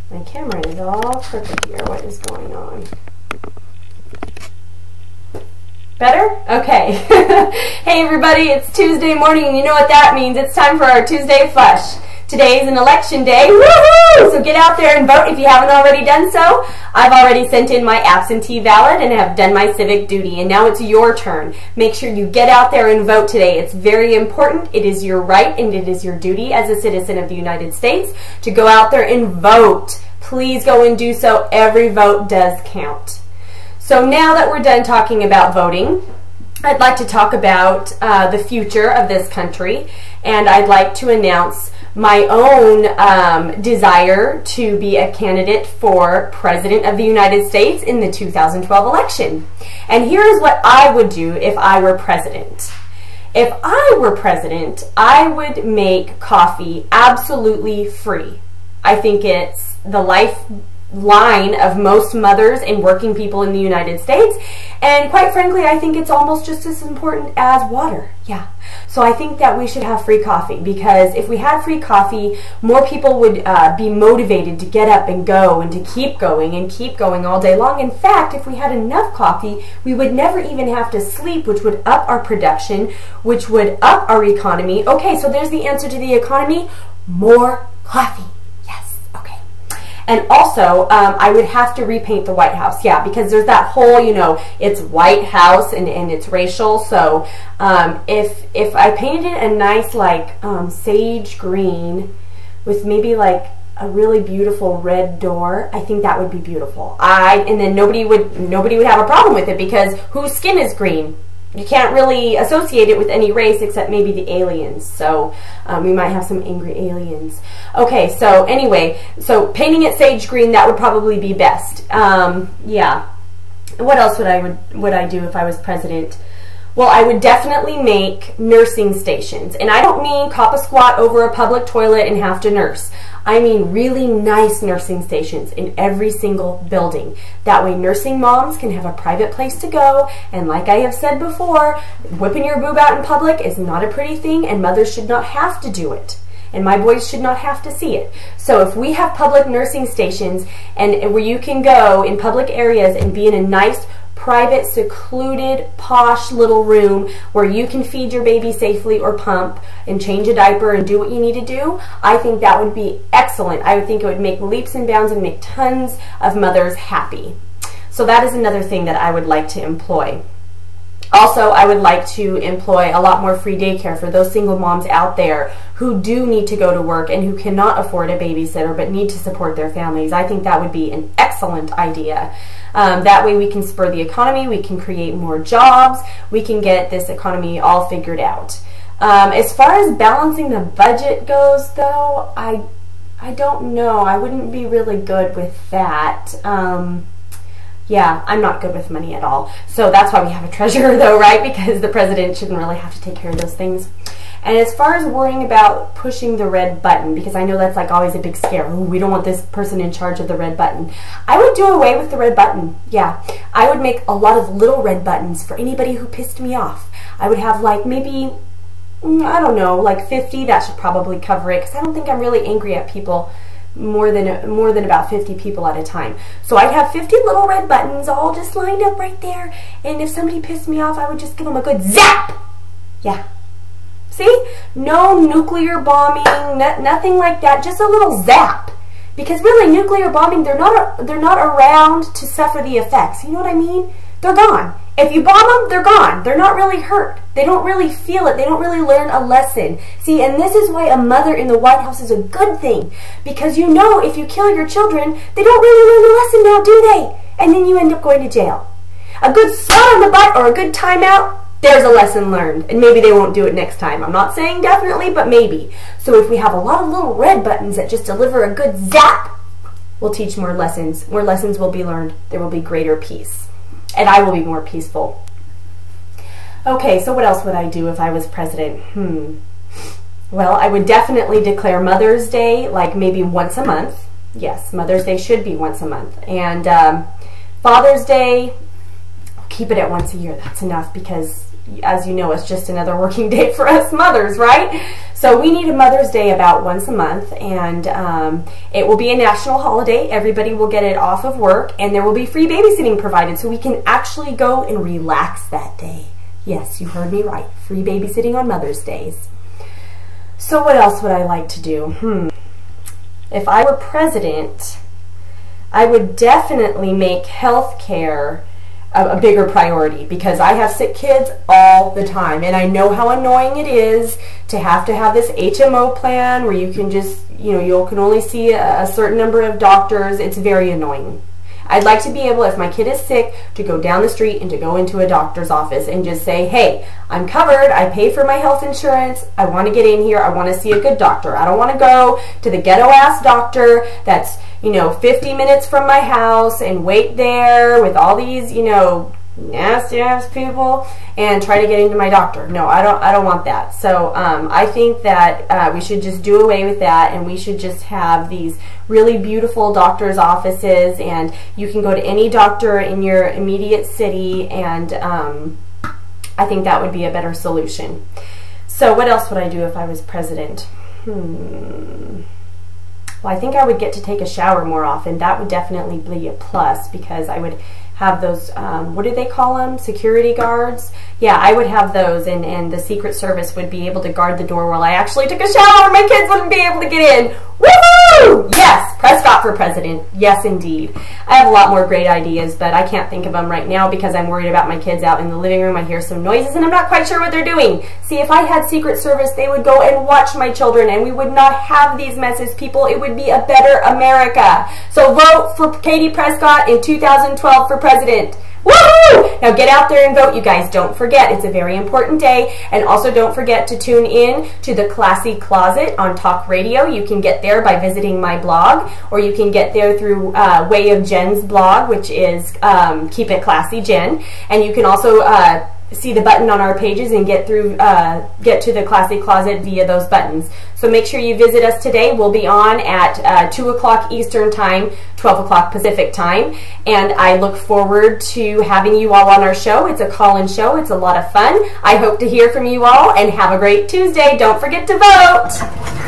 My camera is all crooked here. What is going on? Better? Okay. Hey everybody, it's Tuesday morning, and you know what that means. It's time for our Tuesday Flush. Today is an election day. Woohoo! So get out there and vote if you haven't already done so. I've already sent in my absentee ballot and have done my civic duty, and now it's your turn. Make sure you get out there and vote today. It's very important. It is your right and it is your duty as a citizen of the United States to go out there and vote. Please go and do so. Every vote does count. So now that we're done talking about voting, I'd like to talk about the future of this country, and I'd like to announce my own desire to be a candidate for President of the United States in the 2012 election. And here is what I would do if I were president. If I were president, I would make coffee absolutely free. I think it's the lifeline of most mothers and working people in the United States, and quite frankly I think it's almost just as important as water. Yeah, so I think that we should have free coffee, because if we had free coffee, more people would be motivated to get up and go and to keep going all day long. In fact, if we had enough coffee, we would never even have to sleep, which would up our production, which would up our economy. Okay, so there's the answer to the economy: more coffee. And also, I would have to repaint the White House, yeah, because there's that whole, you know, it's White House and it's racial. So if I painted it a nice, like, sage green with maybe like a really beautiful red door, I think that would be beautiful. And then nobody would have a problem with it, because whose skin is green? You can't really associate it with any race except maybe the aliens. So we might have some angry aliens. Okay, so anyway, so painting it sage green, that would probably be best. Yeah. What else would I do if I was president? Well, I would definitely make nursing stations. And I don't mean cop a squat over a public toilet and have to nurse. I mean really nice nursing stations in every single building. That way nursing moms can have a private place to go. And like I have said before, whipping your boob out in public is not a pretty thing, and mothers should not have to do it. And my boys should not have to see it. So if we have public nursing stations and where you can go in public areas and be in a nice, private, secluded, posh little room where you can feed your baby safely or pump and change a diaper and do what you need to do, I think that would be excellent. I would think it would make leaps and bounds and make tons of mothers happy. So that is another thing that I would like to employ. Also, I would like to employ a lot more free daycare for those single moms out there who do need to go to work and who cannot afford a babysitter but need to support their families. I think that would be an excellent idea. That way we can spur the economy, we can create more jobs, we can get this economy all figured out. As far as balancing the budget goes, though, I don't know. I wouldn't be really good with that. Yeah, I'm not good with money at all. So that's why we have a treasurer, though, right? Because the president shouldn't really have to take care of those things. And as far as worrying about pushing the red button, because I know that's like always a big scare. Ooh, we don't want this person in charge of the red button. I would do away with the red button. Yeah, I would make a lot of little red buttons for anybody who pissed me off. I would have like maybe, I don't know, like 50. That should probably cover it, because I don't think I'm really angry at people more than about 50 people at a time. So I'd have 50 little red buttons all just lined up right there, and if somebody pissed me off, I would just give them a good zap. Yeah. See? No nuclear bombing, nothing like that, just a little zap. Because really, nuclear bombing, they're not around to suffer the effects. You know what I mean? They're gone. If you bomb them, they're gone. They're not really hurt. They don't really feel it. They don't really learn a lesson. See, and this is why a mother in the White House is a good thing. Because you know, if you kill your children, they don't really learn a lesson now, do they? And then you end up going to jail. A good slap on the butt or a good timeout, there's a lesson learned. And maybe they won't do it next time. I'm not saying definitely, but maybe. So if we have a lot of little red buttons that just deliver a good zap, we'll teach more lessons. More lessons will be learned. There will be greater peace. And I will be more peaceful. Okay, so what else would I do if I was president? Well, I would definitely declare Mother's Day like maybe once a month. Yes, Mother's Day should be once a month. And Father's Day, keep it at once a year. That's enough, because as you know, it's just another working day for us mothers, right? So we need a Mother's Day about once a month, and it will be a national holiday. Everybody will get it off of work, and there will be free babysitting provided, so we can actually go and relax that day. Yes, you heard me right. Free babysitting on Mother's Days. So what else would I like to do? If I were president, I would definitely make health care a bigger priority, because I have sick kids all the time, and I know how annoying it is to have this HMO plan where you can just, you can only see a certain number of doctors. It's very annoying. I'd like to be able, if my kid is sick, to go down the street and to go into a doctor's office and just say, hey, I'm covered, I pay for my health insurance, I want to get in here, I want to see a good doctor. I don't want to go to the ghetto-ass doctor that's, 50 minutes from my house and wait there with all these, nasty-ass people and try to get into my doctor. No, I don't want that. So I think that we should just do away with that, and we should just have these really beautiful doctor's offices, and you can go to any doctor in your immediate city, and I think that would be a better solution. So what else would I do if I was president? Well, I think I would get to take a shower more often. That would definitely be a plus, because I would have those, what do they call them? Security guards? Yeah, I would have those, and the Secret Service would be able to guard the door while I actually took a shower. My kids wouldn't be able to get in. Woohoo! Yes, Prescott for President. Yes, indeed. I have a lot more great ideas, but I can't think of them right now because I'm worried about my kids out in the living room. I hear some noises, and I'm not quite sure what they're doing. See, if I had Secret Service, they would go and watch my children, and we would not have these messes, people. It would be a better America. So vote for Katie Prescott in 2012 for President. Woohoo! Now get out there and vote, you guys. Don't forget, it's a very important day. And also don't forget to tune in to the Classy Closet on Talk Radio. You can get there by visiting my blog, or you can get there through Way of Jen's blog, which is Keep It Classy Jen. And you can also see the button on our pages and get to the Classy Closet via those buttons. So make sure you visit us today. We'll be on at 2 o'clock Eastern Time, 12 o'clock Pacific Time, and I look forward to having you all on our show. It's a call-in show. It's a lot of fun. I hope to hear from you all, and have a great Tuesday. Don't forget to vote.